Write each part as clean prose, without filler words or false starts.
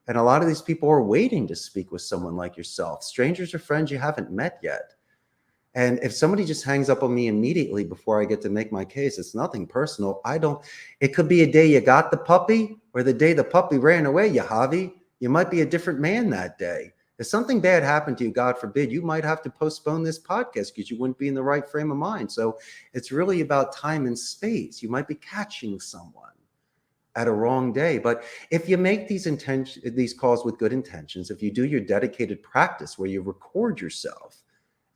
And a lot of these people are waiting to speak with someone like yourself, strangers or friends you haven't met yet. And if somebody just hangs up on me immediately before I get to make my case, it's nothing personal. It could be a day you got the puppy or the day the puppy ran away, Yahavy. You might be a different man that day. If something bad happened to you, God forbid, you might have to postpone this podcast because you wouldn't be in the right frame of mind. So it's really about time and space. You might be catching someone at a wrong day. But if you make these calls with good intentions, if you do your dedicated practice where you record yourself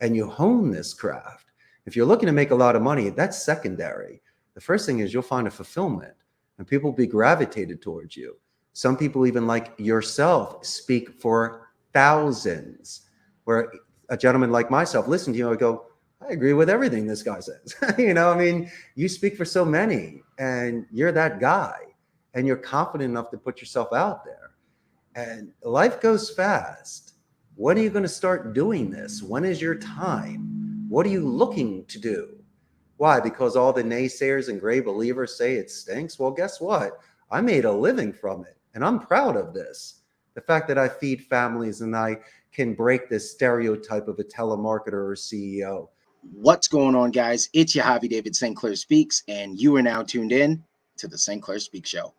and you hone this craft, if you're looking to make a lot of money, that's secondary. The first thing is you'll find a fulfillment and people will be gravitated towards you. Some people, even like yourself, speak for thousands, where a gentleman like myself, listen to you, I go, I agree with everything this guy says. You speak for so many and you're that guy. And you're confident enough to put yourself out there. And life goes fast. When are you going to start doing this? When is your time? What are you looking to do? Why? Because all the naysayers and gray believers say it stinks? Well, guess what? I made a living from it, and I'm proud of this. The fact that I feed families and I can break this stereotype of a telemarketer or CEO. What's going on, guys? It's Yahavy David St. Clair Speaks, and you are now tuned in to the St. Clair Speaks Show.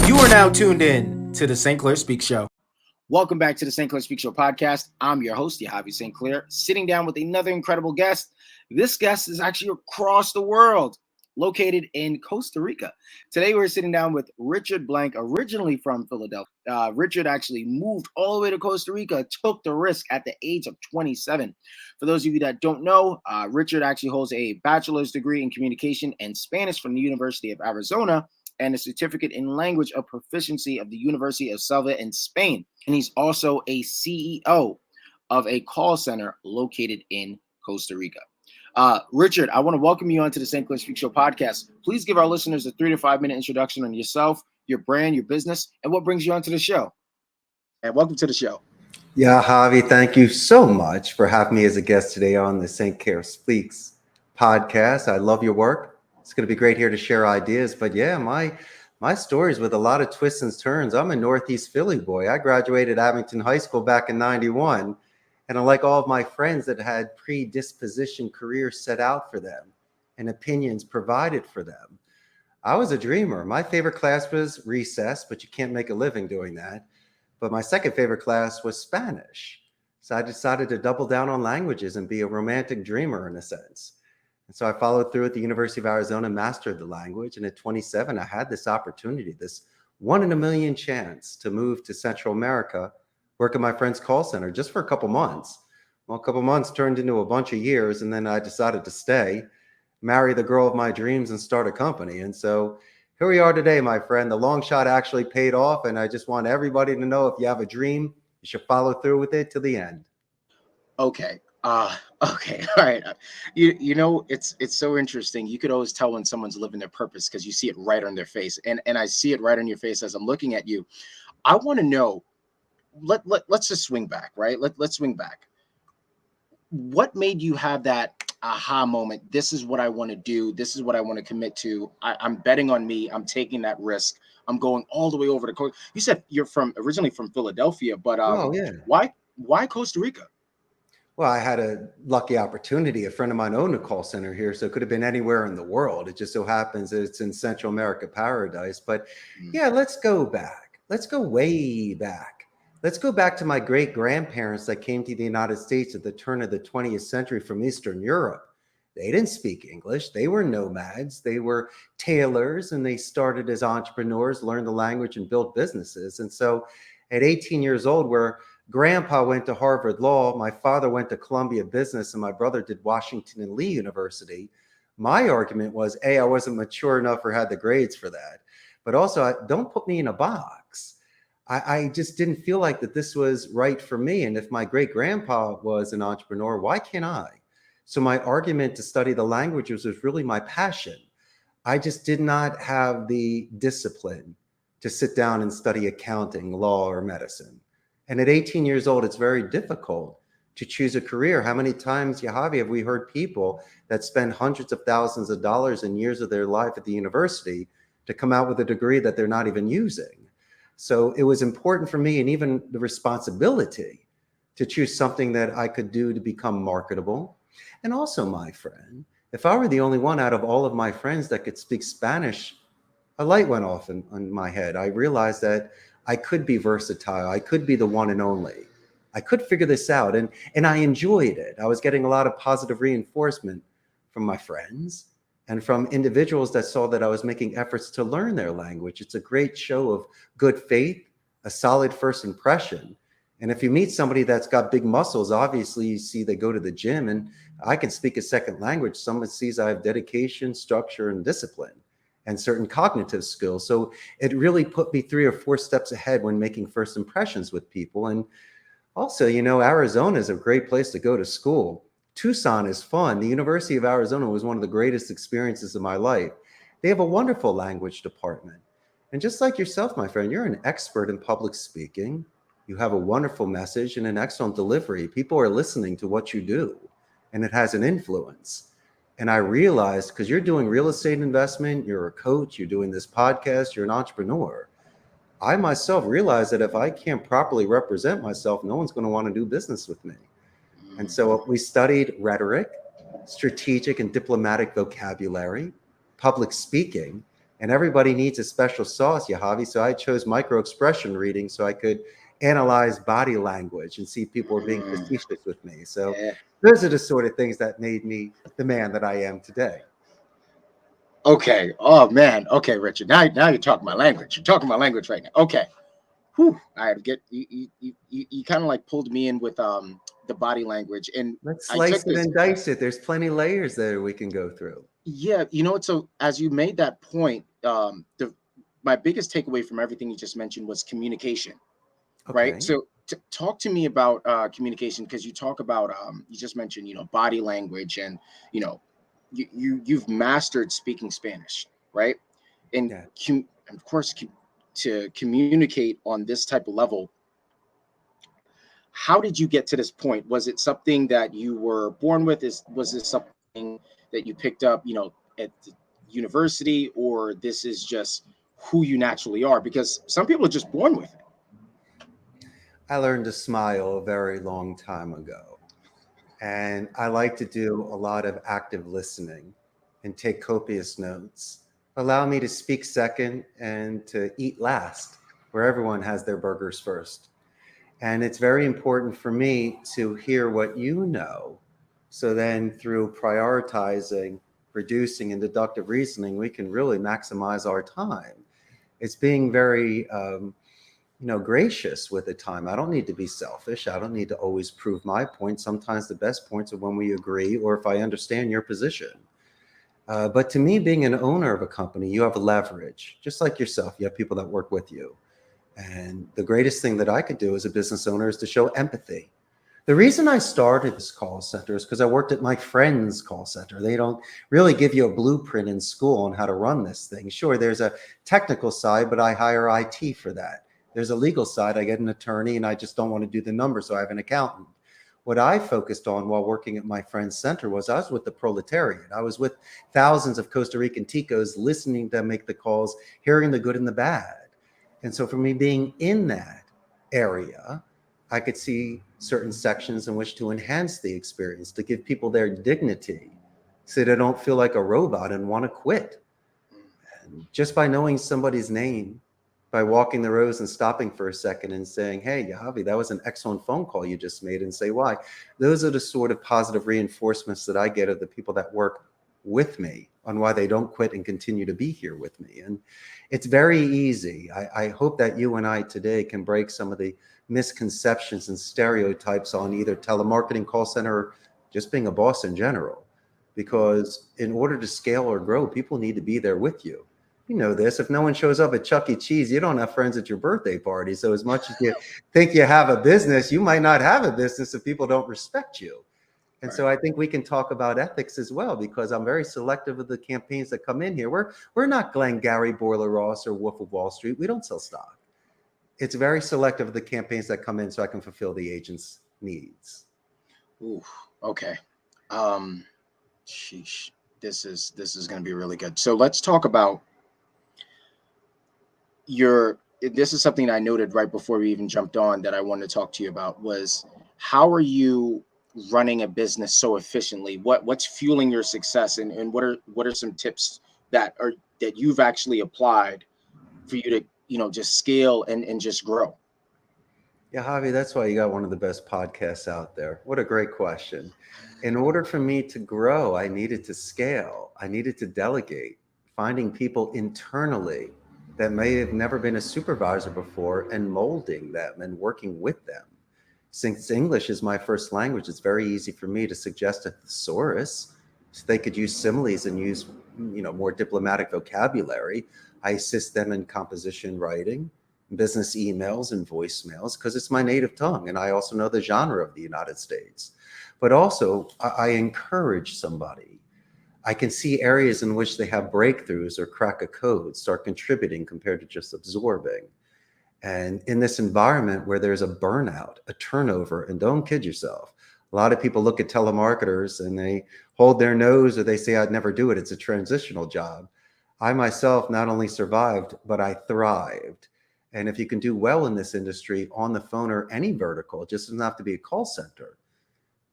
You are now tuned in to the St. Clair Speaks Show. Welcome back to the St. Clair Speaks Show podcast. I'm your host, Yahavy St. Clair, sitting down with another incredible guest. This guest is actually across the world, located in Costa Rica. Today, we're sitting down with Richard Blank, originally from Philadelphia. Richard actually moved all the way to Costa Rica, took the risk at the age of 27. For those of you that don't know, Richard actually holds a bachelor's degree in communication and Spanish from the University of Arizona and a certificate in language of proficiency of the University of Sevilla in Spain. And he's also a CEO of a call center located in Costa Rica. Richard, I want to welcome you onto the St. Clair Speaks Show podcast. Please give our listeners a 3 to 5 minute introduction on yourself, your brand, your business, and what brings you onto the show. And welcome to the show. Yeah, Javi, thank you so much for having me as a guest today on the St. Clair Speaks podcast. I love your work. It's going to be great here to share ideas. But yeah, my stories with a lot of twists and turns. I'm a Northeast Philly boy. I graduated Abington High School back in '91. And unlike all of my friends that had predisposition careers set out for them and opinions provided for them, I was a dreamer. My favorite class was recess, but you can't make a living doing that. But my second favorite class was Spanish. So I decided to double down on languages and be a romantic dreamer in a sense. And so I followed through at the University of Arizona, mastered the language. And at 27, I had this opportunity, this 1 in a million chance to move to Central America, work at my friend's call center just for a couple months. Well, a couple months turned into a bunch of years. And then I decided to stay, marry the girl of my dreams and start a company. And so here we are today, my friend. The long shot actually paid off. And I just want everybody to know if you have a dream, you should follow through with it to the end. Okay. Okay. All right. You know, it's so interesting. You could always tell when someone's living their purpose because you see it right on their face. And I see it right on your face as I'm looking at you. I want to know, let's just swing back, right? Let's swing back. What made you have that aha moment? This is what I want to do. This is what I want to commit to. I'm betting on me. I'm taking that risk. I'm going all the way over to Costa. You said you're originally from Philadelphia, but Yeah. Why Costa Rica? Well, I had a lucky opportunity. A friend of mine owned a call center here, so it could have been anywhere in the world. It just so happens that it's in Central America paradise. But yeah, let's go back. Let's go way back. Let's go back to my great grandparents that came to the United States at the turn of the 20th century from Eastern Europe. They didn't speak English. They were nomads. They were tailors, and they started as entrepreneurs, learned the language, and built businesses. And so at 18 years old, where Grandpa went to Harvard Law, my father went to Columbia Business, and my brother did Washington and Lee University. My argument was, A, I wasn't mature enough or had the grades for that. But also, don't put me in a box. I just didn't feel like that this was right for me. And if my great-grandpa was an entrepreneur, why can't I? So my argument to study the languages was really my passion. I just did not have the discipline to sit down and study accounting, law, or medicine. And at 18 years old, it's very difficult to choose a career. How many times, Yahavy, have we heard people that spend hundreds of thousands of dollars and years of their life at the university to come out with a degree that they're not even using? So it was important for me, and even the responsibility, to choose something that I could do to become marketable. And also, my friend, if I were the only one out of all of my friends that could speak Spanish, a light went off in my head. I realized that I could be versatile. I could be the one and only. I could figure this out. And I enjoyed it. I was getting a lot of positive reinforcement from my friends and from individuals that saw that I was making efforts to learn their language. It's a great show of good faith, a solid first impression. And if you meet somebody that's got big muscles, obviously you see they go to the gym, and I can speak a second language. Someone sees I have dedication, structure, and discipline, and certain cognitive skills. So it really put me 3 or 4 steps ahead when making first impressions with people. And also, Arizona is a great place to go to school. Tucson is fun. The University of Arizona was one of the greatest experiences of my life. They have a wonderful language department. And just like yourself, my friend, you're an expert in public speaking. You have a wonderful message and an excellent delivery. People are listening to what you do, and it has an influence. And I realized, because you're doing real estate investment, you're a coach, you're doing this podcast, you're an entrepreneur. I myself realized that if I can't properly represent myself, no one's going to want to do business with me. And so we studied rhetoric, strategic and diplomatic vocabulary, public speaking, and everybody needs a special sauce, Yahavy. So I chose micro expression reading so I could analyze body language and see if people were being facetious with me. So those are the sort of things that made me the man that I am today. Okay. Oh man. Okay, Richard. Now you're talking my language. You're talking my language right now. Okay. Whew. I had to get you kind of like pulled me in with the body language, and Let's I took slice it this. and dice it. There's plenty layers there we can go through. Yeah, you know what? So as you made that point, my biggest takeaway from everything you just mentioned was communication, right? Okay. So talk to me about communication, because you talk about you just mentioned body language, and you know you've mastered speaking Spanish, right? And Yeah. of course, to communicate on this type of level, how did you get to this point? Was it something that you were born with? Was this something that you picked up, at the university, or this is just who you naturally are? Because some people are just born with it. I learned to smile a very long time ago. And I like to do a lot of active listening and take copious notes. Allow me to speak second and to eat last, where everyone has their burgers first. And it's very important for me to hear what you know. So then, through prioritizing, reducing, and deductive reasoning, we can really maximize our time. It's being very gracious with the time. I don't need to be selfish. I don't need to always prove my point. Sometimes the best points are when we agree, or if I understand your position. But to me, being an owner of a company, you have leverage, just like yourself. You have people that work with you. And the greatest thing that I could do as a business owner is to show empathy. The reason I started this call center is because I worked at my friend's call center. They don't really give you a blueprint in school on how to run this thing. Sure, there's a technical side, but I hire IT for that. There's a legal side. I get an attorney, and I just don't want to do the numbers, so I have an accountant. What I focused on while working at my friend's center was I was with the proletariat. I was with thousands of Costa Rican ticos, listening to them make the calls, hearing the good and the bad. And so for me, being in that area, I could see certain sections in which to enhance the experience, to give people their dignity so they don't feel like a robot and want to quit. And just by knowing somebody's name, by walking the rows and stopping for a second and saying, "Hey, Yahavy, that was an excellent phone call you just made," and say why. Those are the sort of positive reinforcements that I get of the people that work with me on why they don't quit and continue to be here with me. And it's very easy. I hope that you and I today can break some of the misconceptions and stereotypes on either telemarketing, call center, or just being a boss in general. Because in order to scale or grow, people need to be there with you. You know this. If no one shows up at Chuck E. Cheese, you don't have friends at your birthday party. So as much as you think you have a business, you might not have a business if people don't respect you. And so I think we can talk about ethics as well, because I'm very selective of the campaigns that come in here. We're not Glengarry, Boiler Ross, or Wolf of Wall Street. We don't sell stock. It's very selective of the campaigns that come in so I can fulfill the agent's needs. Ooh, okay. Sheesh. This is going to be really good. So let's talk about this is something I noted right before we even jumped on that I wanted to talk to you about was how are you running a business so efficiently? What's fueling your success, and what are some tips that you've actually applied for you to, just scale and just grow? Yeah, Javi, that's why you got one of the best podcasts out there. What a great question. In order for me to grow, I needed to scale. I needed to delegate, finding people internally that may have never been a supervisor before and molding them and working with them. Since English is my first language, it's very easy for me to suggest a thesaurus so they could use similes and use, more diplomatic vocabulary. I assist them in composition writing, business emails and voicemails because it's my native tongue and I also know the genre of the United States. But also, I encourage somebody. I can see areas in which they have breakthroughs or crack a code, start contributing compared to just absorbing. And in this environment where there's a burnout, a turnover, and don't kid yourself, a lot of people look at telemarketers and they hold their nose or they say, I'd never do it. It's a transitional job. I myself not only survived, but I thrived. And if you can do well in this industry on the phone or any vertical, it just doesn't have to be a call center.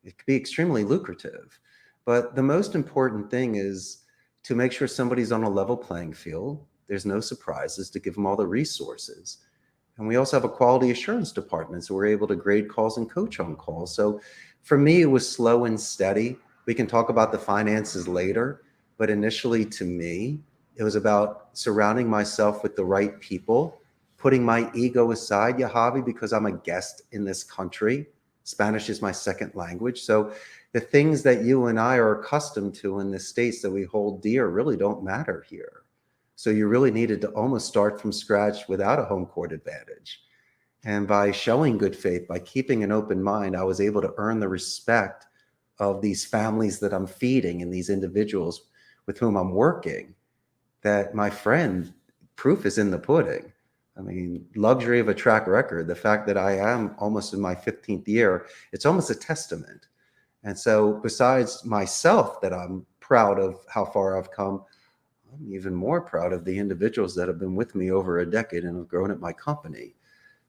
It could be extremely lucrative. But the most important thing is to make sure somebody's on a level playing field. There's no surprises, to give them all the resources. And we also have a quality assurance department, so we're able to grade calls and coach on calls. So for me, it was slow and steady. We can talk about the finances later, but initially to me, it was about surrounding myself with the right people, putting my ego aside, Yahavy, because I'm a guest in this country. Spanish is my second language. So the things that you and I are accustomed to in the States that we hold dear really don't matter here. So you really needed to almost start from scratch without a home court advantage. And by showing good faith, by keeping an open mind, I was able to earn the respect of these families that I'm feeding and these individuals with whom I'm working, that my friend, proof is in the pudding. I mean, luxury of a track record, the fact that I am almost in my 15th year, it's almost a testament. And so besides myself, that I'm proud of how far I've come, I'm even more proud of the individuals that have been with me over a decade and have grown at my company.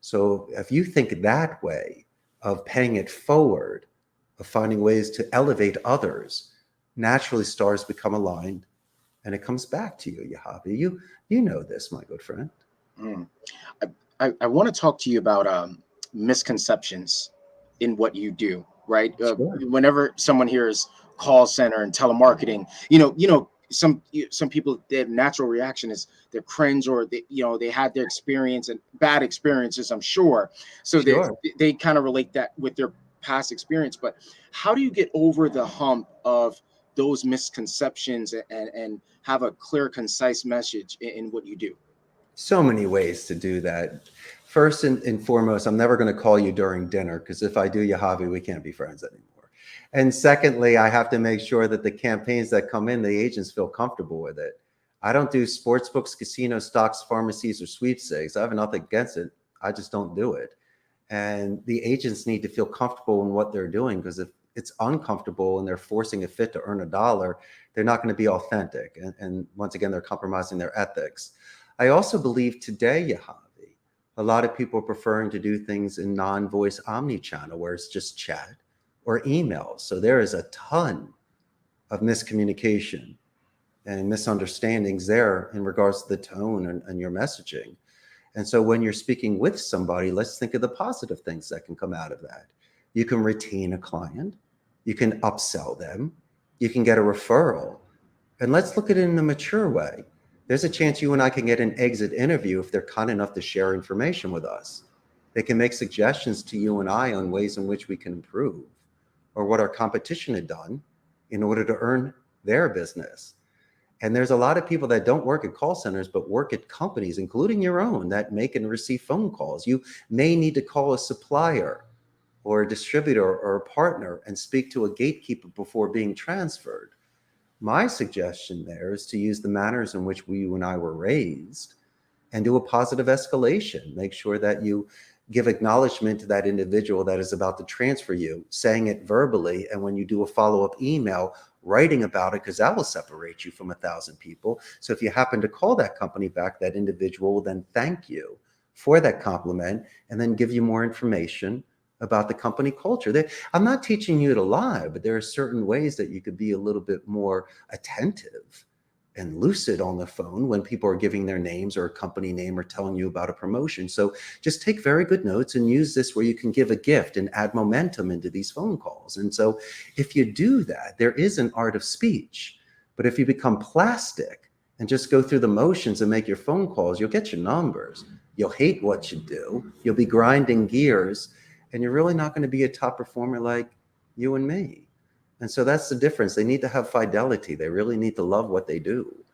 So if you think that way of paying it forward, of finding ways to elevate others, naturally stars become aligned and it comes back to you, Yahavy. You know this, my good friend. Mm. I want to talk to you about misconceptions in what you do, right? Sure. Whenever someone hears call center and telemarketing, some people, their natural reaction is they're cringe, or they had their experience and bad experiences, I'm sure. So Sure. they kind of relate that with their past experience. But how do you get over the hump of those misconceptions and have a clear, concise message in what you do? So many ways to do that. First and foremost, I'm never going to call you during dinner because if I do, Yahavy, we can't be friends anymore. And secondly, I have to make sure that the campaigns that come in, the agents feel comfortable with it. I don't do sports books, casinos, stocks, pharmacies, or sweepstakes. I have nothing against it. I just don't do it. And the agents need to feel comfortable in what they're doing, because if it's uncomfortable and they're forcing a fit to earn a dollar, they're not going to be authentic. And once again, they're compromising their ethics. I also believe today, Yahavy, a lot of people are preferring to do things in non-voice omni-channel where it's just chat or emails. So there is a ton of miscommunication and misunderstandings there in regards to the tone and your messaging. And so when you're speaking with somebody, let's think of the positive things that can come out of that. You can retain a client, you can upsell them, you can get a referral. And let's look at it in a mature way. There's a chance you and I can get an exit interview if they're kind enough to share information with us. They can make suggestions to you and I on ways in which we can improve, or what our competition had done in order to earn their business. And there's a lot of people that don't work at call centers, but work at companies, including your own, that make and receive phone calls. You may need to call a supplier or a distributor or a partner and speak to a gatekeeper before being transferred. My suggestion there is to use the manners in which you and I were raised and do a positive escalation. Make sure that you give acknowledgement to that individual that is about to transfer you, saying it verbally. And when you do a follow-up email, writing about it, because that will separate you from 1,000 people. So if you happen to call that company back, that individual will then thank you for that compliment and then give you more information about the company culture. I'm not teaching you to lie, but there are certain ways that you could be a little bit more attentive and lucid on the phone when people are giving their names or a company name or telling you about a promotion. So just take very good notes and use this where you can give a gift and add momentum into these phone calls. And so if you do that, there is an art of speech. But if you become plastic and just go through the motions and make your phone calls, you'll get your numbers. You'll hate what you do. You'll be grinding gears, and you're really not going to be a top performer like you and me. And so that's the difference. They need to have fidelity. They really need to love what they do.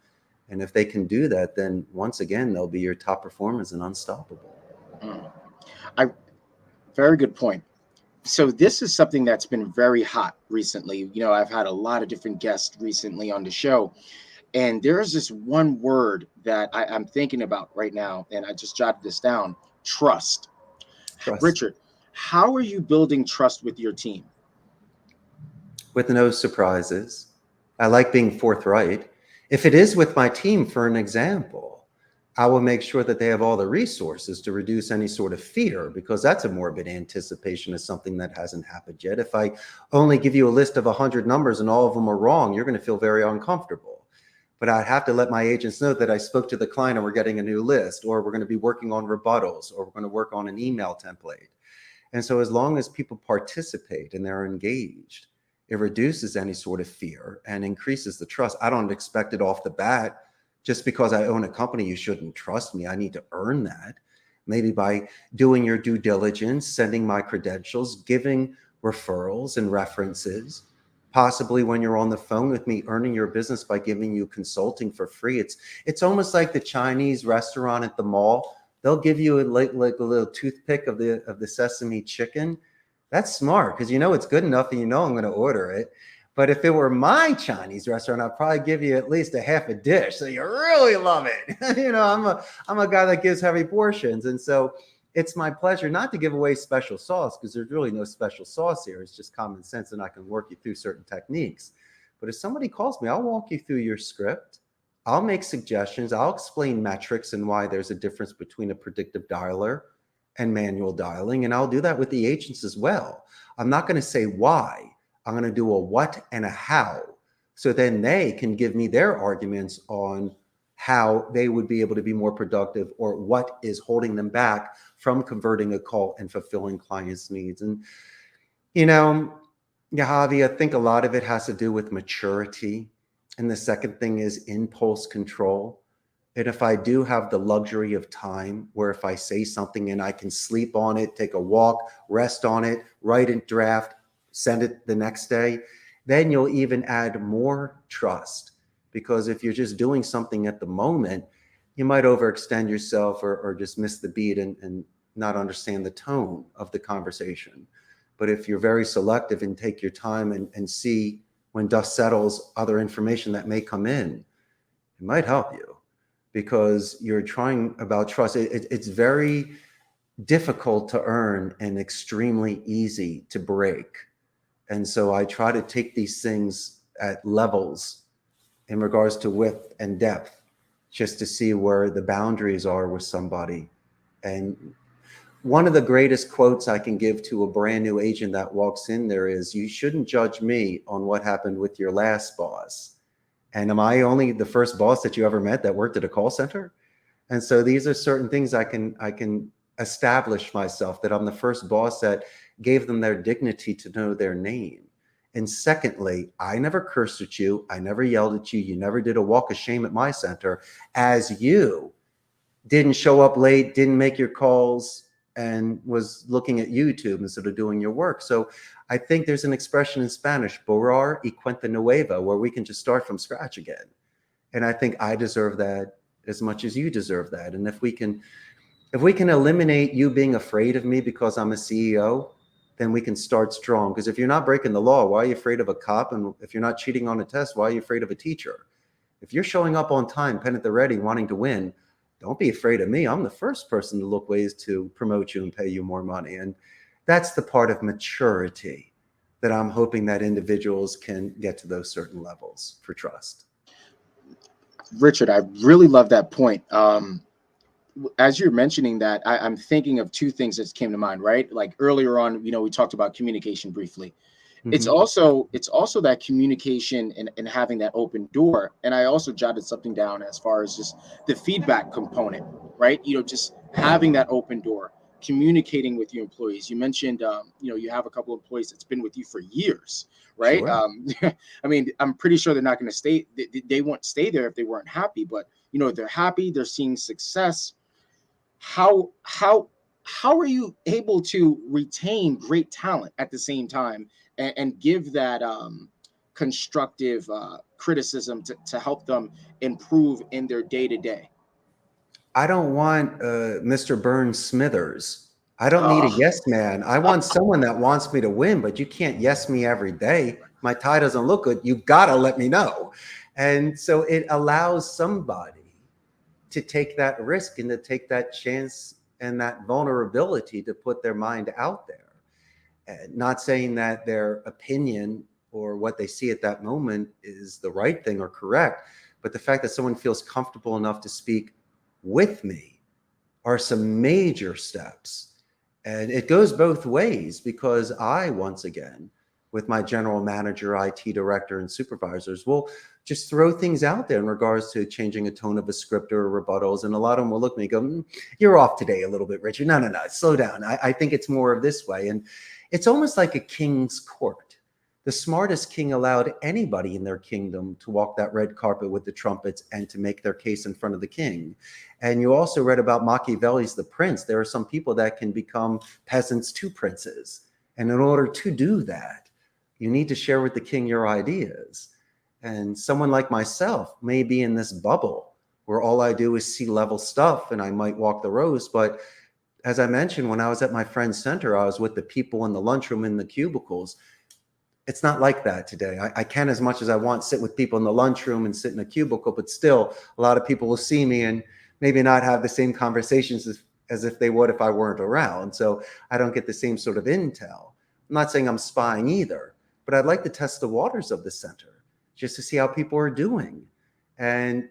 And if they can do that, then once again, they'll be your top performers and unstoppable. Very good point. So this is something that's been very hot recently. You know, I've had a lot of different guests recently on the show, and there is this one word that I'm thinking about right now, and I just jotted this down: trust. Trust. Richard, how are you building trust with your team? With no surprises. I like being forthright. If it is with my team, for an example, I will make sure that they have all the resources to reduce any sort of fear, because that's a morbid anticipation of something that hasn't happened yet. If I only give you a list of 100 numbers and all of them are wrong, you're going to feel very uncomfortable. But I have to let my agents know that I spoke to the client and we're getting a new list, or we're going to be working on rebuttals, or we're going to work on an email template. And so as long as people participate and they're engaged, it reduces any sort of fear and increases the trust. I don't expect it off the bat. Just because I own a company, you shouldn't trust me. I need to earn that. Maybe by doing your due diligence, sending my credentials, giving referrals and references, possibly when you're on the phone with me, earning your business by giving you consulting for free. It's almost like the Chinese restaurant at the mall. They'll give you like a little toothpick of the sesame chicken. That's smart, because you know it's good enough and you know I'm going to order it. But if it were my Chinese restaurant, I'd probably give you at least a half a dish, so you really love it. You know, I'm a guy that gives heavy portions, and so it's my pleasure not to give away special sauce, because there's really no special sauce here. It's just common sense, and I can work you through certain techniques. But if somebody calls me, I'll walk you through your script. I'll make suggestions. I'll explain metrics and why there's a difference between a predictive dialer and manual dialing. And I'll do that with the agents as well. I'm not going to say why. I'm going to do a what and a how. So then they can give me their arguments on how they would be able to be more productive, or what is holding them back from converting a call and fulfilling clients' needs. And, you know, Yahavy, I think a lot of it has to do with maturity. And the second thing is impulse control. And if I do have the luxury of time, where if I say something and I can sleep on it, take a walk, rest on it, write a draft, send it the next day, then you'll even add more trust. Because if you're just doing something at the moment, you might overextend yourself or just miss the beat and not understand the tone of the conversation. But if you're very selective and take your time and see when dust settles other information that may come in, it might help you. Because you're trying about trust. It's very difficult to earn and extremely easy to break. And so I try to take these things at levels in regards to width and depth, just to see where the boundaries are with somebody. And one of the greatest quotes I can give to a brand new agent that walks in there is, you shouldn't judge me on what happened with your last boss. And am I only the first boss that you ever met that worked at a call center? And so these are certain things I can establish myself, that I'm the first boss that gave them their dignity to know their name. And secondly, I never cursed at you. I never yelled at you. You never did a walk of shame at my center, as you didn't show up late, didn't make your calls, and was looking at YouTube instead of doing your work. So I think there's an expression in Spanish, borrar y cuenta nueva, where we can just start from scratch again. And I think I deserve that as much as you deserve that. And if we can eliminate you being afraid of me because I'm a CEO, then we can start strong. Because if you're not breaking the law, why are you afraid of a cop? And if you're not cheating on a test, why are you afraid of a teacher? If you're showing up on time, pen at the ready, wanting to win, don't be afraid of me. I'm the first person to look ways to promote you and pay you more money. And that's the part of maturity that I'm hoping that individuals can get to those certain levels for trust. Richard, I really love that point. as you're mentioning that, I'm thinking of two things that came to mind, right? Like earlier on, we talked about communication briefly. It's Mhm. also that communication and having that open door. And I also jotted something down as far as just the feedback component, right? Just having that open door, communicating with your employees. You mentioned, you have a couple of employees that's been with you for years, right? Sure. I mean, I'm pretty sure they're not going to stay. They won't stay there if they weren't happy. But they're happy. They're seeing success. How are you able to retain great talent at the same time and give that constructive criticism to help them improve in their day to day? I don't want Mr. Burns Smithers. I don't need a Oh, yes man. I want someone that wants me to win, but you can't yes me every day. My tie doesn't look good. You gotta let me know. And so it allows somebody to take that risk and to take that chance and that vulnerability to put their mind out there. And not saying that their opinion or what they see at that moment is the right thing or correct, but the fact that someone feels comfortable enough to speak with me are some major steps. And it goes both ways because I, once again, with my general manager, IT director, and supervisors, will just throw things out there in regards to changing a tone of a script or rebuttals. And a lot of them will look at me and go, You're off today a little bit, Richard. No, no, no, slow down. I think it's more of this way. And it's almost like a king's court. The smartest king allowed anybody in their kingdom to walk that red carpet with the trumpets and to make their case in front of the king. And you also read about Machiavelli's The Prince. There are some people that can become peasants to princes. And in order to do that, you need to share with the king your ideas. And someone like myself may be in this bubble where all I do is C-level stuff and I might walk the rows. But as I mentioned, when I was at my friend's center, I was with the people in the lunchroom in the cubicles. It's not like that today. I can, as much as I want, sit with people in the lunchroom and sit in a cubicle, but still a lot of people will see me and maybe not have the same conversations as if they would if I weren't around. So I don't get the same sort of intel. I'm not saying I'm spying either, but I'd like to test the waters of the center just to see how people are doing. And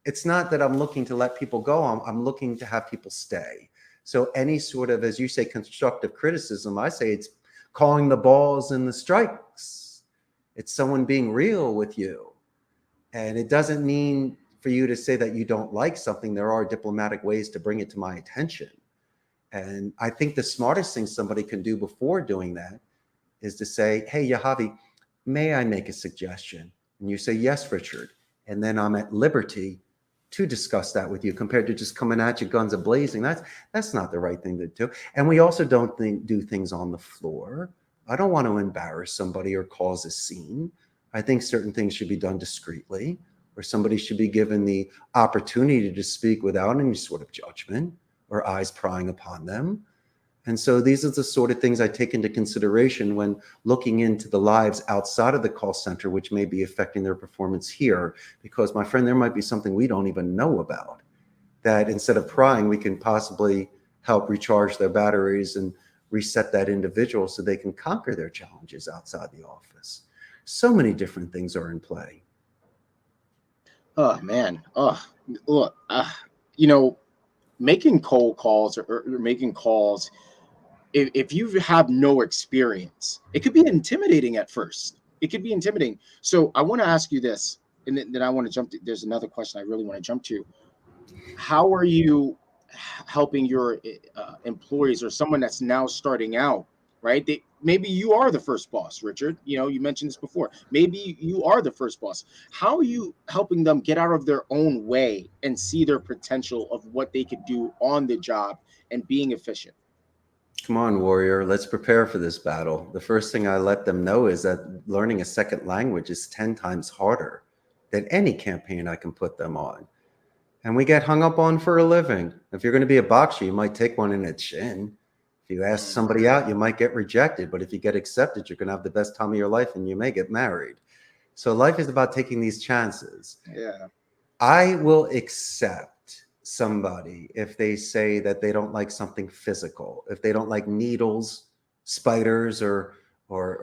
it's not that I'm looking to let people go. I'm looking to have people stay. So any sort of, as you say, constructive criticism, I say it's calling the balls and the strikes. It's someone being real with you. And it doesn't mean for you to say that you don't like something. There are diplomatic ways to bring it to my attention. And I think the smartest thing somebody can do before doing that is to say, hey, Yahavy, may I make a suggestion? And you say, yes, Richard. And then I'm at liberty to discuss that with you compared to just coming at you guns a-blazing. That's not the right thing to do. And we also don't do things on the floor. I don't want to embarrass somebody or cause a scene. I think certain things should be done discreetly, or somebody should be given the opportunity to speak without any sort of judgment or eyes prying upon them. And so these are the sort of things I take into consideration when looking into the lives outside of the call center, which may be affecting their performance here. Because, my friend, there might be something we don't even know about that instead of prying, we can possibly help recharge their batteries and reset that individual so they can conquer their challenges outside the office. So many different things are in play. Oh man. Oh, look. You know, making cold calls or making calls, if you have no experience, it could be intimidating at first. It could be intimidating. So I want to ask you this, and then I want to jump to, there's another question I really want to jump to. How are you helping your employees or someone that's now starting out, right? Maybe you are the first boss, Richard. You mentioned this before. Maybe you are the first boss. How are you helping them get out of their own way and see their potential of what they could do on the job and being efficient? Come on, warrior, let's prepare for this battle. The first thing I let them know is that learning a second language is 10 times harder than any campaign I can put them on. And we get hung up on for a living. If you're going to be a boxer, you might take one in the chin. If you ask Mm, somebody out, you might get rejected. But if you get accepted, you're going to have the best time of your life and you may get married. So life is about taking these chances. yeah. I will accept somebody if they say that they don't like something physical, if they don't like needles, spiders, or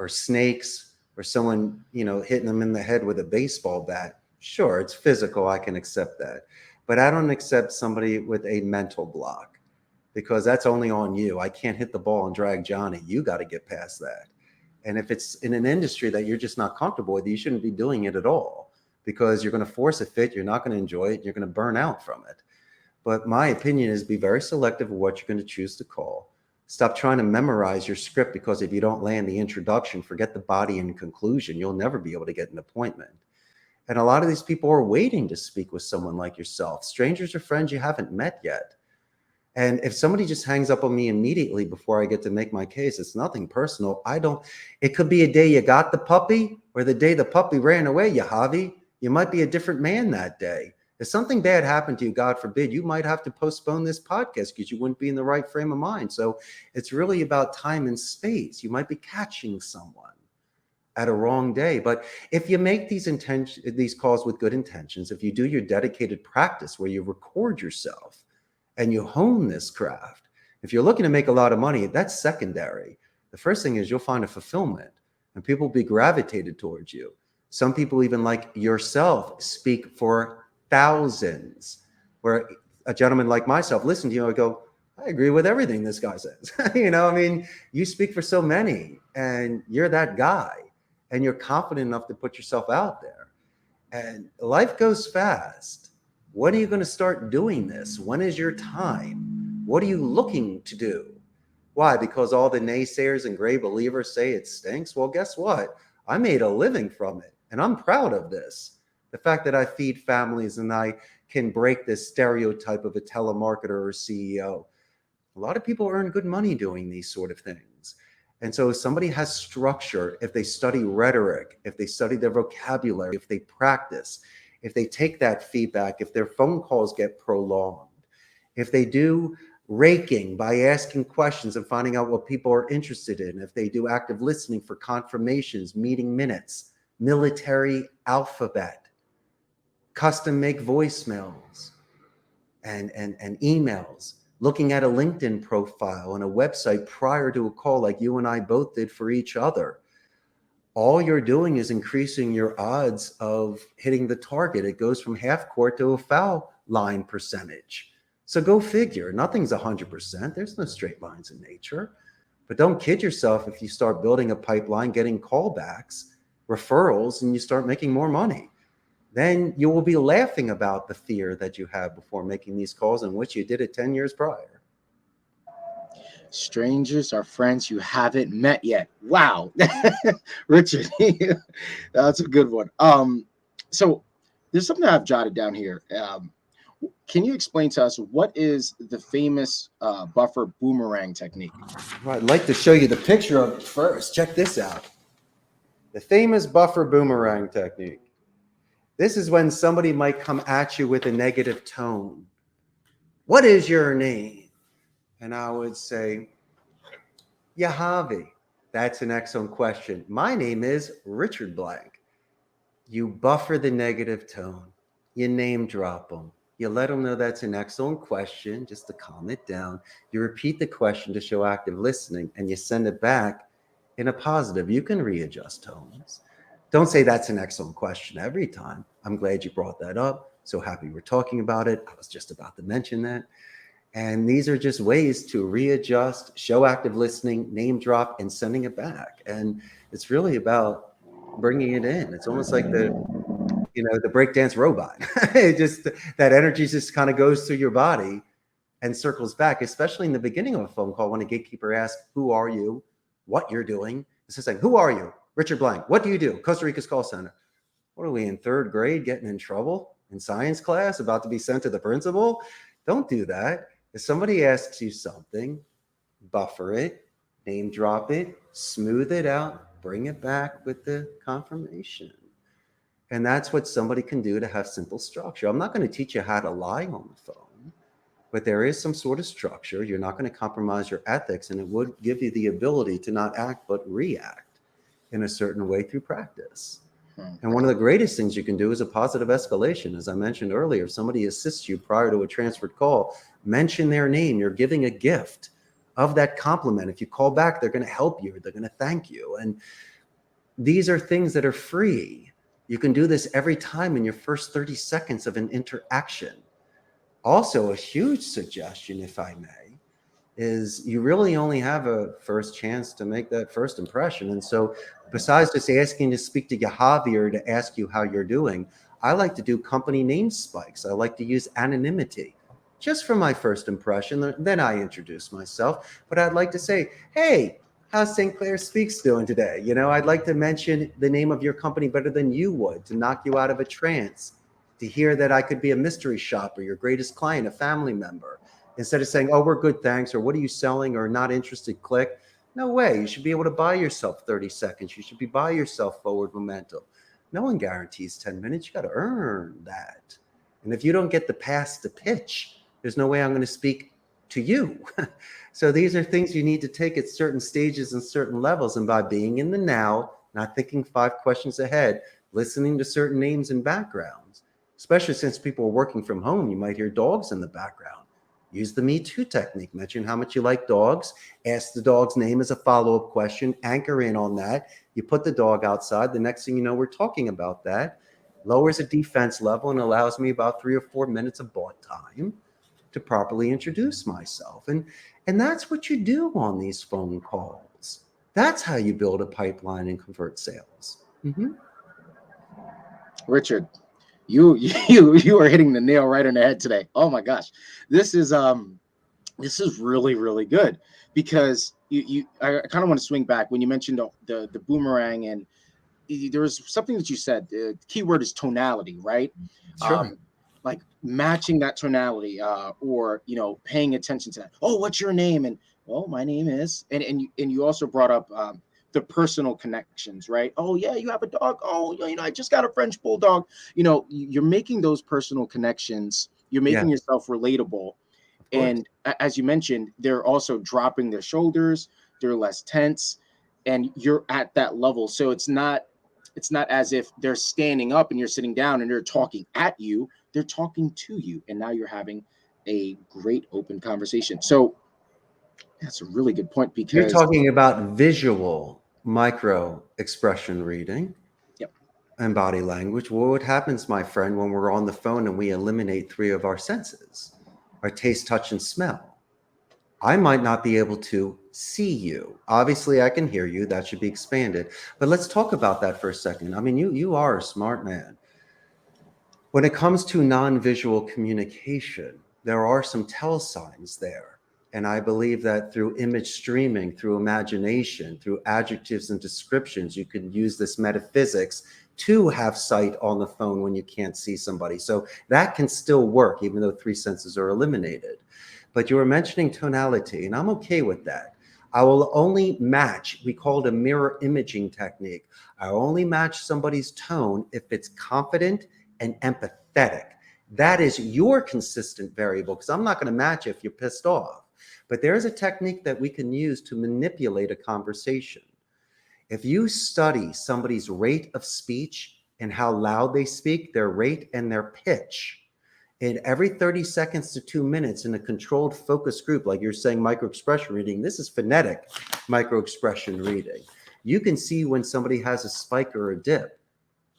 snakes, or someone hitting them in the head with a baseball bat. Sure, it's physical. I can accept that. but I don't accept somebody with a mental block, because that's only on you. I can't hit the ball and drag Johnny. You got to get past that. And if it's in an industry that you're just not comfortable with, you shouldn't be doing it at all, because you're going to force a fit. You're not going to enjoy it. You're going to burn out from it. But my opinion is, be very selective of what you're going to choose to call. Stop trying to memorize your script, because if you don't land the introduction, forget the body and conclusion. You'll never be able to get an appointment. And a lot of these people are waiting to speak with someone like yourself. Strangers are friends you haven't met yet. And if somebody just hangs up on me immediately before I get to make my case, it's nothing personal. It could be a day you got the puppy, or the day the puppy ran away, Yahavy. You might be a different man that day. If something bad happened to you, God forbid, you might have to postpone this podcast because you wouldn't be in the right frame of mind. So it's really about time and space. You might be catching someone at a wrong day. But if you make these calls with good intentions, if you do your dedicated practice where you record yourself and you hone this craft, if you're looking to make a lot of money, that's secondary. The first thing is you'll find a fulfillment, and people will be gravitated towards you. Some people, even like yourself, speak for thousands, where a gentleman like myself, listen to you, I go, I agree with everything this guy says. You speak for so many, and you're that guy, and you're confident enough to put yourself out there. And life goes fast. When are you going to start doing this? When is your time? What are you looking to do? Why? Because all the naysayers and gray believers say it stinks? Well, guess what? I made a living from it, and I'm proud of this. The fact that I feed families and I can break this stereotype of a telemarketer or CEO. A lot of people earn good money doing these sort of things. And so if somebody has structure, if they study rhetoric, if they study their vocabulary, if they practice, if they take that feedback, if their phone calls get prolonged, if they do raking by asking questions and finding out what people are interested in, if they do active listening for confirmations, meeting minutes, military alphabet, custom make voicemails and emails, looking at a LinkedIn profile and a website prior to a call like you and I both did for each other. All you're doing is increasing your odds of hitting the target. It goes from half court to a foul line percentage. So go figure. Nothing's 100%. There's no straight lines in nature. But don't kid yourself if you start building a pipeline, getting callbacks, referrals, and you start making more money. Then you will be laughing about the fear that you had before making these calls, in which you did it 10 years prior. Strangers are friends you haven't met yet. Wow. Richard, that's a good one. So there's something I've jotted down here. Can you explain to us what is the famous buffer boomerang technique? Well, I'd like to show you the picture of it first. Check this out. The famous buffer boomerang technique. This is when somebody might come at you with a negative tone. What is your name? And I would say, Yahavy. That's an excellent question. My name is Richard Blank. You buffer the negative tone. You name drop them. You let them know that's an excellent question, just to calm it down. You repeat the question to show active listening, and you send it back in a positive. You can readjust tones. Don't say that's an excellent question every time. I'm glad you brought that up. So happy we're talking about it. I was just about to mention that. And these are just ways to readjust, show active listening, name drop, and sending it back. And it's really about bringing it in. It's almost like the breakdance robot. It just, that energy just kind of goes through your body and circles back, especially in the beginning of a phone call when a gatekeeper asks, who are you, what you're doing. It's just like, who are you? Richard Blank. What do you do? Costa Rica's call center. What are we, in third grade, getting in trouble in science class, about to be sent to the principal? Don't do that. If somebody asks you something, buffer it, name drop it, smooth it out, bring it back with the confirmation. And that's what somebody can do to have simple structure. I'm not going to teach you how to lie on the phone, but there is some sort of structure. You're not going to compromise your ethics, and it would give you the ability to not act, but react in a certain way through practice. And one of the greatest things you can do is a positive escalation. As I mentioned earlier, if somebody assists you prior to a transferred call, mention their name. You're giving a gift of that compliment. If you call back, they're going to help you. They're going to thank you. And these are things that are free. You can do this every time in your first 30 seconds of an interaction. Also, a huge suggestion, if I may, is you really only have a first chance to make that first impression. And so besides just asking to speak to Yahavy or to ask you how you're doing, I like to do company name spikes. I like to use anonymity just for my first impression. Then I introduce myself, but I'd like to say, hey, how's St. Clair Speaks doing today? I'd like to mention the name of your company better than you would, to knock you out of a trance, to hear that I could be a mystery shopper, your greatest client, a family member. Instead of saying, oh, we're good, thanks, or what are you selling, or not interested, click. No way. You should be able to buy yourself 30 seconds. You should be buy yourself forward momentum. No one guarantees 10 minutes. You got to earn that. And if you don't get the pass to pitch, there's no way I'm going to speak to you. So these are things you need to take at certain stages and certain levels. And by being in the now, not thinking 5 questions ahead, listening to certain names and backgrounds, especially since people are working from home, you might hear dogs in the background. Use the Me Too technique. Mention how much you like dogs. Ask the dog's name as a follow-up question. Anchor in on that. You put the dog outside. The next thing you know, we're talking about that. Lowers a defense level and allows me about 3 or 4 minutes of bought time to properly introduce myself. And that's what you do on these phone calls. That's how you build a pipeline and convert sales. Mm-hmm. Richard, you are hitting the nail right on the head today. Oh my gosh, this is really, really good, because I kind of want to swing back when you mentioned the boomerang, and there was something that you said. The key word is tonality, right? Sure. Like matching that tonality, or paying attention to that. Oh, what's your name? And well, my name is, and you also brought up the personal connections, right? Oh yeah, you have a dog. Oh, I just got a French bulldog. You're making those personal connections. You're making Yeah, yourself relatable. of course. And as you mentioned, they're also dropping their shoulders. They're less tense, and you're at that level. So it's not as if they're standing up and you're sitting down and they're talking at you. They're talking to you, and now you're having a great open conversation. So that's a really good point, You're because talking about visual micro expression reading yep, and body language. Well, what happens, my friend, when we're on the phone and we eliminate 3 of our senses, our taste, touch, and smell? I might not be able to see you. Obviously, I can hear you. That should be expanded. But let's talk about that for a second. I mean, you are a smart man. When it comes to non-visual communication, there are some tell signs there. And I believe that through image streaming, through imagination, through adjectives and descriptions, you can use this metaphysics to have sight on the phone when you can't see somebody. So that can still work, even though 3 senses are eliminated. But you were mentioning tonality, and I'm okay with that. I will only match, we call it a mirror imaging technique. I only match somebody's tone if it's confident and empathetic. That is your consistent variable, because I'm not going to match if you're pissed off. But there is a technique that we can use to manipulate a conversation. If you study somebody's rate of speech and how loud they speak, their rate and their pitch, in every 30 seconds to 2 minutes in a controlled focus group, like you're saying, microexpression reading, this is phonetic microexpression reading. You can see when somebody has a spike or a dip,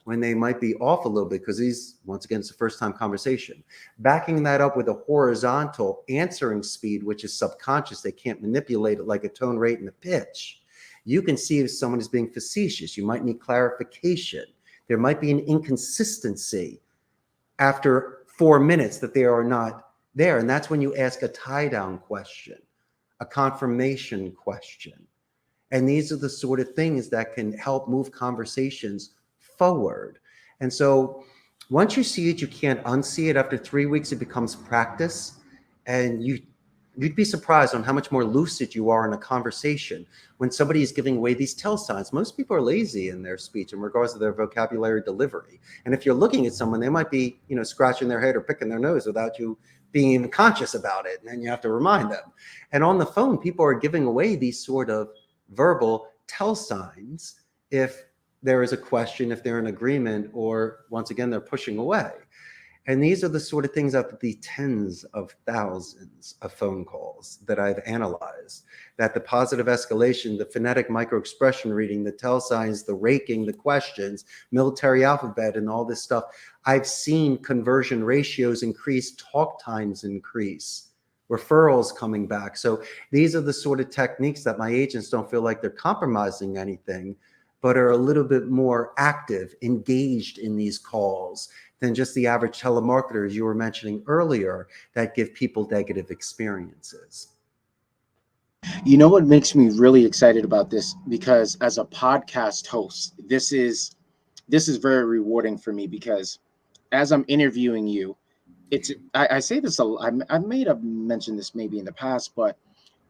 when they might be off a little bit, because once again, it's a first time conversation. Backing that up with a horizontal answering speed, which is subconscious, they can't manipulate it, like a tone, rate, and a pitch. You can see if someone is being facetious. You might need clarification. There might be an inconsistency after 4 minutes that they are not there. And that's when you ask a tie down question, a confirmation question. And these are the sort of things that can help move conversations forward. And so once you see it, you can't unsee it. After 3 weeks, it becomes practice. And you'd be surprised on how much more lucid you are in a conversation when somebody is giving away these tell signs. Most people are lazy in their speech in regards to their vocabulary delivery. And if you're looking at someone, they might be, scratching their head or picking their nose without you being even conscious about it. And then you have to remind them. And on the phone, people are giving away these sort of verbal tell signs if there is a question, if they're in agreement, or once again, they're pushing away. And these are the sort of things out of the tens of thousands of phone calls that I've analyzed, that the positive escalation, the phonetic microexpression reading, the tell signs, the raking, the questions, military alphabet, and all this stuff, I've seen conversion ratios increase, talk times increase, referrals coming back. So these are the sort of techniques that my agents don't feel like they're compromising anything, but are a little bit more active, engaged in these calls than just the average telemarketers you were mentioning earlier that give people negative experiences. You know what makes me really excited about this? Because as a podcast host, this is very rewarding for me, because as I'm interviewing you, I say this I may have mentioned this maybe in the past, but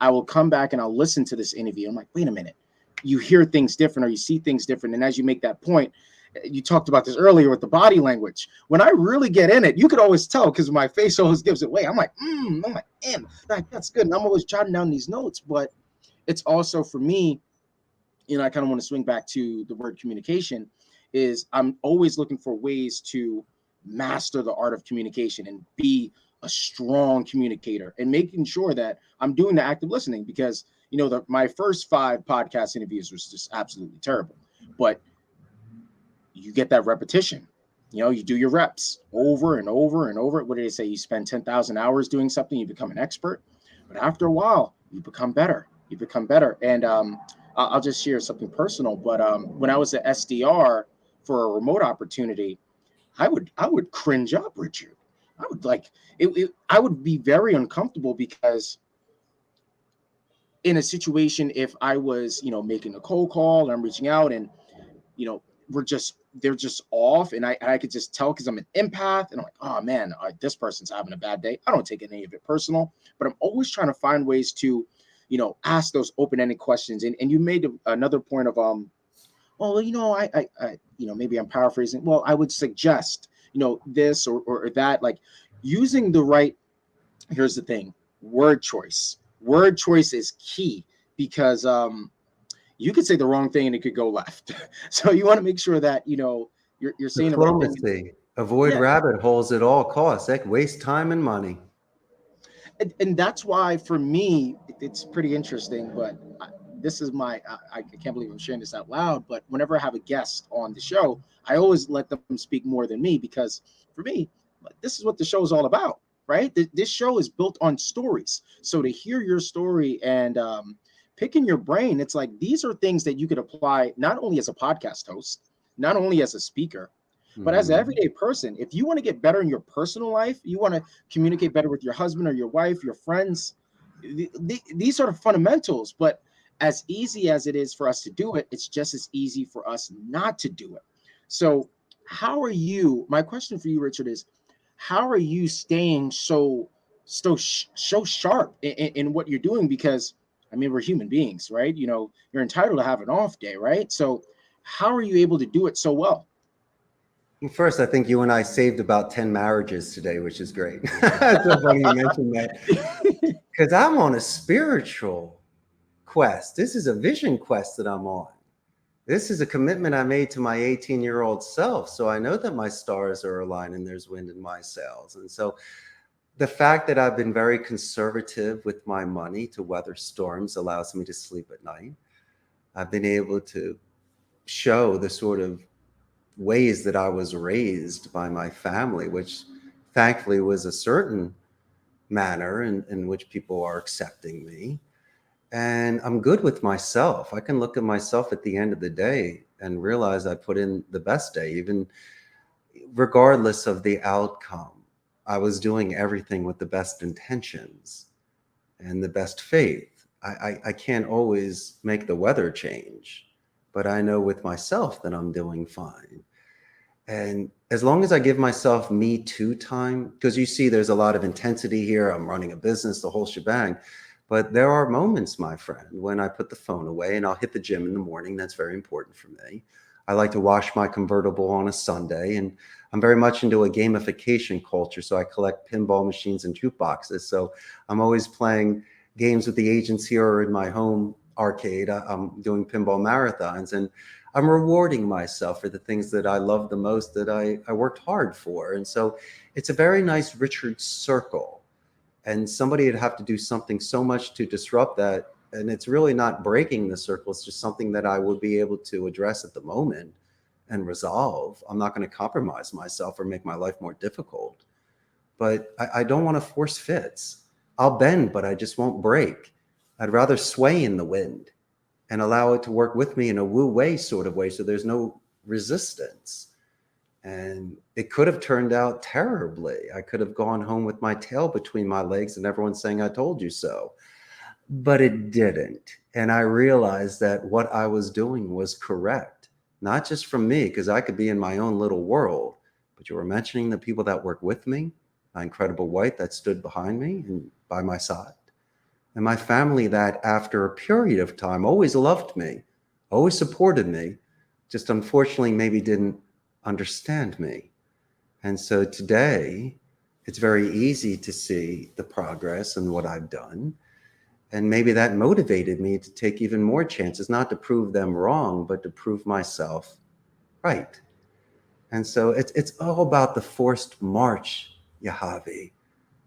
I will come back and I'll listen to this interview. I'm like, wait a minute, you hear things different, or you see things different. And as you make that point, you talked about this earlier with the body language. When I really get in it, you could always tell, because my face always gives it away. I'm like, that's good. And I'm always jotting down these notes. But it's also for me, I kind of want to swing back to the word communication, is I'm always looking for ways to master the art of communication and be a strong communicator, and making sure that I'm doing the active listening, because my first 5 podcast interviews was just absolutely terrible. But you get that repetition. You do your reps over and over and over. What do they say? You spend 10,000 hours doing something, you become an expert. But after a while, you become better. And I'll just share something personal. But when I was at SDR for a remote opportunity, I would cringe up, Richard. I would I would be very uncomfortable, because in a situation, if I was, making a cold call and I'm reaching out, and, they're just off, and I could just tell, because I'm an empath, and I'm like, oh man, this person's having a bad day. I don't take any of it personal, but I'm always trying to find ways to, ask those open-ended questions. And you made another point of, well, I maybe I'm paraphrasing. Well, I would suggest, this or that, like using the right, here's the thing, word choice. Word choice is key, because you could say the wrong thing and it could go left. So you want to make sure that, you're saying the right thing. Diplomacy. Avoid rabbit holes at all costs. That waste time and money. And that's why, for me, it's pretty interesting. But this is I can't believe I'm sharing this out loud, but whenever I have a guest on the show, I always let them speak more than me, because for me, this is what the show is all about, right? This show is built on stories. So to hear your story and picking your brain, it's like, these are things that you could apply not only as a podcast host, not only as a speaker, but as an everyday person. If you want to get better in your personal life, you want to communicate better with your husband or your wife, your friends, these are the fundamentals. But as easy as it is for us to do it, it's just as easy for us not to do it. So how are you, my question for you, Richard, is how are you staying so sharp in what you're doing? Because I mean, we're human beings, right? You're entitled to have an off day, right? So how are you able to do it so well? First, I think you and I saved about 10 marriages today, which is great. It's so funny you mentioned that, because I'm on a spiritual quest. This is a vision quest that I'm on. This is a commitment I made to my 18-year-old self. So I know that my stars are aligned and there's wind in my sails. And so the fact that I've been very conservative with my money to weather storms allows me to sleep at night. I've been able to show the sort of ways that I was raised by my family, which thankfully was a certain manner in which people are accepting me. And I'm good with myself. I can look at myself at the end of the day and realize I put in the best day, even regardless of the outcome. I was doing everything with the best intentions and the best faith. I can't always make the weather change, but I know with myself that I'm doing fine. And as long as I give myself me too time, because you see there's a lot of intensity here. I'm running a business, the whole shebang. But there are moments, my friend, when I put the phone away and I'll hit the gym in the morning. That's very important for me. I like to wash my convertible on a Sunday, and I'm very much into a gamification culture. So I collect pinball machines and jukeboxes. So I'm always playing games with the agents here or in my home arcade. I'm doing pinball marathons, and I'm rewarding myself for the things that I love the most, that I worked hard for. And so it's a very nice Richard circle. And somebody would have to do something so much to disrupt that. And it's really not breaking the circle. It's just something that I would be able to address at the moment and resolve. I'm not going to compromise myself or make my life more difficult. But I don't want to force fits. I'll bend, but I just won't break. I'd rather sway in the wind and allow it to work with me in a Wu Wei sort of way, so there's no resistance. And it could have turned out terribly. I could have gone home with my tail between my legs and everyone saying, I told you so. But it didn't. And I realized that what I was doing was correct, not just from me, because I could be in my own little world, but you were mentioning the people that work with me, my incredible wife that stood behind me and by my side, and my family that after a period of time always loved me, always supported me, just unfortunately maybe didn't understand me. And so today it's very easy to see the progress and what I've done. And maybe that motivated me to take even more chances, not to prove them wrong, but to prove myself right. And so it's all about the forced march, Yahavy.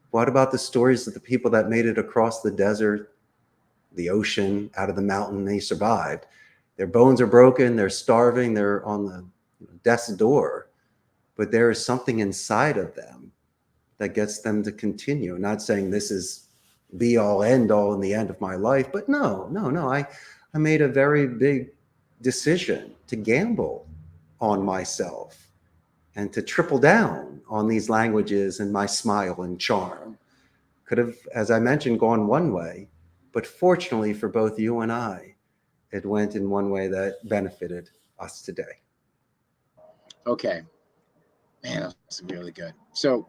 What about the stories of the people that made it across the desert, the ocean, out of the mountain? They survived. Their bones are broken. They're starving. They're on the death's door. But there is something inside of them that gets them to continue. Not saying this is be all, end all in the end of my life, but no. I made a very big decision to gamble on myself and to triple down on these languages and my smile and charm. Could have, as I mentioned, gone one way, but fortunately for both you and I, it went in one way that benefited us today. Okay, man, that's really good. So,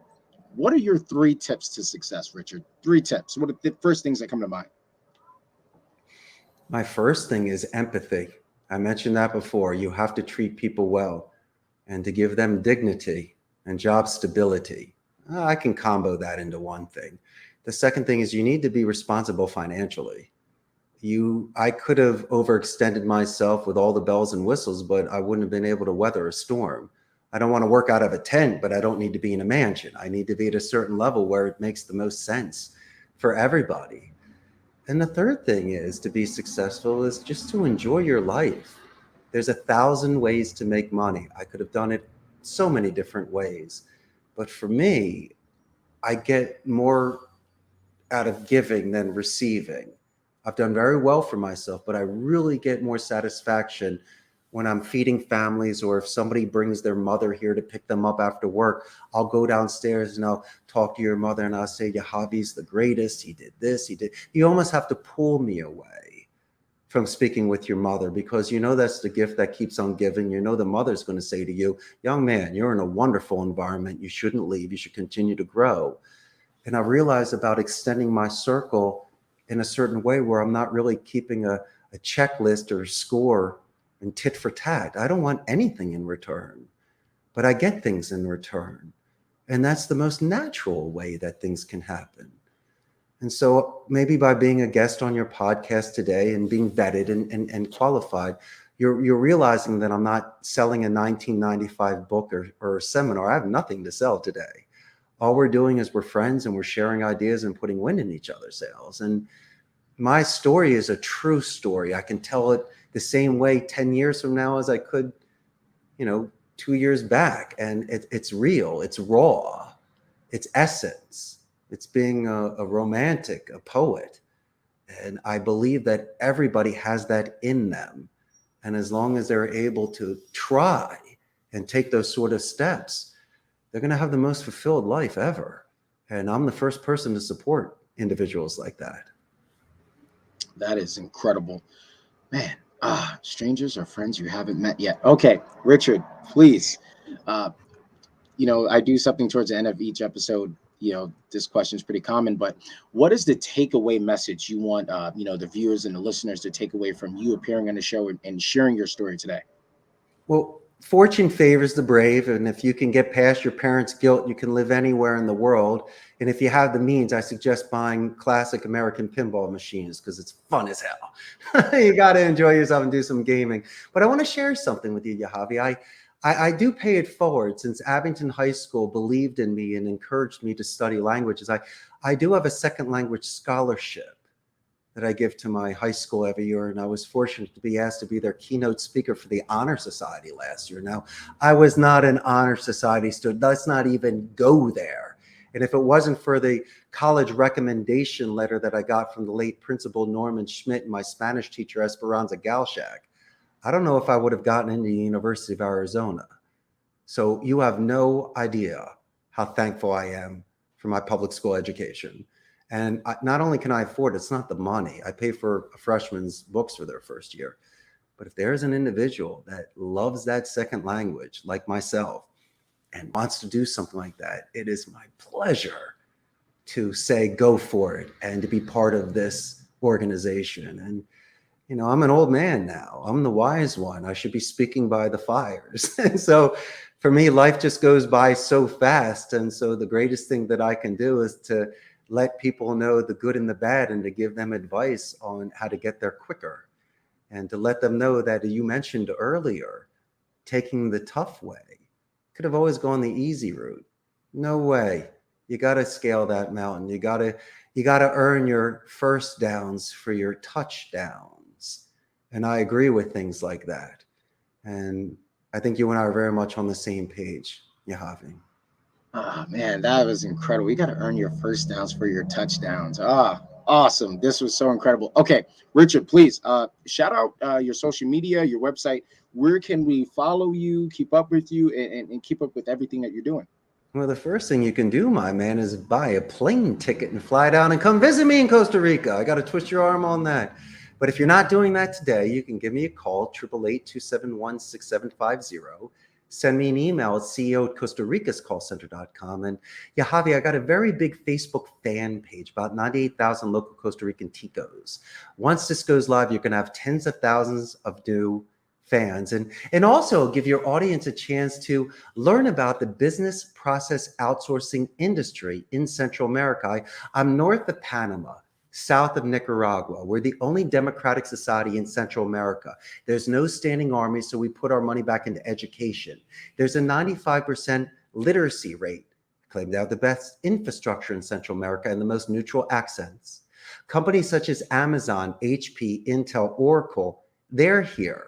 what are your 3 tips to success, Richard? 3 tips. What are the first things that come to mind? My first thing is empathy. I mentioned that before. You have to treat people well and to give them dignity and job stability. I can combo that into one thing. The second thing is you need to be responsible financially. I could have overextended myself with all the bells and whistles, but I wouldn't have been able to weather a storm. I don't want to work out of a tent, but I don't need to be in a mansion. I need to be at a certain level where it makes the most sense for everybody. And the third thing is to be successful is just to enjoy your life. There's 1,000 ways to make money. I could have done it so many different ways. But for me, I get more out of giving than receiving. I've done very well for myself, but I really get more satisfaction when I'm feeding families, or if somebody brings their mother here to pick them up after work. I'll go downstairs and I'll talk to your mother and I'll say, Yahavy's the greatest. He did this, he did. You almost have to pull me away from speaking with your mother, because you know that's the gift that keeps on giving. You know the mother's going to say to you, young man, you're in a wonderful environment. You shouldn't leave. You should continue to grow. And I realized about extending my circle in a certain way where I'm not really keeping a checklist or a score and tit for tat. I don't want anything in return, but I get things in return. And that's the most natural way that things can happen. And so maybe by being a guest on your podcast today and being vetted and qualified, you're realizing that I'm not selling a 1995 book or a seminar. I have nothing to sell today. All we're doing is we're friends and we're sharing ideas and putting wind in each other's sails. And my story is a true story. I can tell it the same way 10 years from now as I could, 2 years back. And it's real, it's raw, it's essence. It's being a romantic, a poet. And I believe that everybody has that in them. And as long as they're able to try and take those sort of steps, they're going to have the most fulfilled life ever. And I'm the first person to support individuals like that. That is incredible, man. Strangers are friends you haven't met yet. Okay, Richard, please. I do something towards the end of each episode. This question is pretty common, but what is the takeaway message you want, the viewers and the listeners to take away from you appearing on the show and sharing your story today? Well, fortune favors the brave. And if you can get past your parents' guilt, you can live anywhere in the world. And if you have the means, I suggest buying classic American pinball machines because it's fun as hell. You got to enjoy yourself and do some gaming. But I want to share something with you, Yahavy. I do pay it forward since Abington High School believed in me and encouraged me to study languages. I do have a second language scholarship that I give to my high school every year. And I was fortunate to be asked to be their keynote speaker for the Honor Society last year. Now, I was not an Honor Society student. Let's not even go there. And if it wasn't for the college recommendation letter that I got from the late Principal Norman Schmidt and my Spanish teacher, Esperanza Galshak, I don't know if I would have gotten into the University of Arizona. So you have no idea how thankful I am for my public school education. And not only can I afford it, it's not the money. I pay for a freshman's books for their first year. But if there's an individual that loves that second language, like myself, and wants to do something like that, it is my pleasure to say, go for it and to be part of this organization. And, you know, I'm an old man now. I'm the wise one. I should be speaking by the fires. And so for me, life just goes by so fast. And so the greatest thing that I can do is to let people know the good and the bad and to give them advice on how to get there quicker and to let them know that you mentioned earlier, taking the tough way. Could have always gone the easy route. No way. You got to scale that mountain. You got to earn your first downs for your touchdowns. And I agree with things like that. And I think you and I are very much on the same page, Yahavy. Oh, man, that was incredible. You got to earn your first downs for your touchdowns. Awesome. This was so incredible. Okay, Richard, please shout out your social media, your website. Where can we follow you, keep up with you, and keep up with everything that you're doing? Well, the first thing you can do, my man, is buy a plane ticket and fly down and come visit me in Costa Rica. I got to twist your arm on that. But if you're not doing that today, you can give me a call, 888-271-6750. Send me an email at ceo@costaricascallcenter.com. And Yahavy, I got a very big Facebook fan page, about 98,000 local Costa Rican ticos. Once this goes live, you're going to have tens of thousands of new fans and also give your audience a chance to learn about the business process outsourcing industry in Central America. I'm north of Panama, south of Nicaragua. We're the only democratic society in Central America. There's no standing army, so we put our money back into education. There's a 95% literacy rate, claimed to have the best infrastructure in Central America and the most neutral accents. Companies such as Amazon, HP, Intel, Oracle, they're here.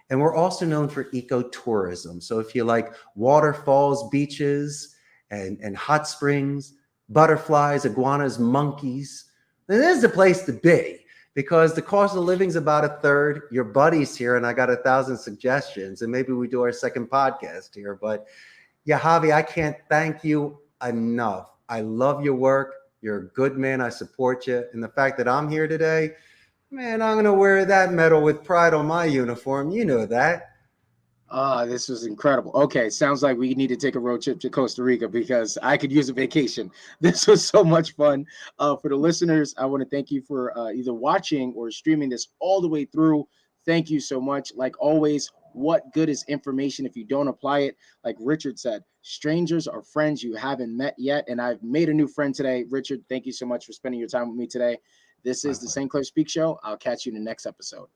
And we're also known for ecotourism. So if you like waterfalls, beaches, and hot springs, butterflies, iguanas, monkeys, then this is the place to be because the cost of living is about a third. Your buddy's here, and I got 1,000 suggestions, and maybe we do our second podcast here. But Yahavy, I can't thank you enough. I love your work. You're a good man. I support you. And the fact that I'm here today, man, I'm going to wear that medal with pride on my uniform. You know that. This was incredible. Okay, sounds like we need to take a road trip to Costa Rica because I could use a vacation. This was so much fun. For the listeners, I want to thank you for either watching or streaming this all the way through. Thank you so much. Like always, what good is information if you don't apply it? Like Richard said, strangers are friends you haven't met yet. And I've made a new friend today. Richard, thank you so much for spending your time with me today. This is the St. Clair Speak Show. I'll catch you in the next episode.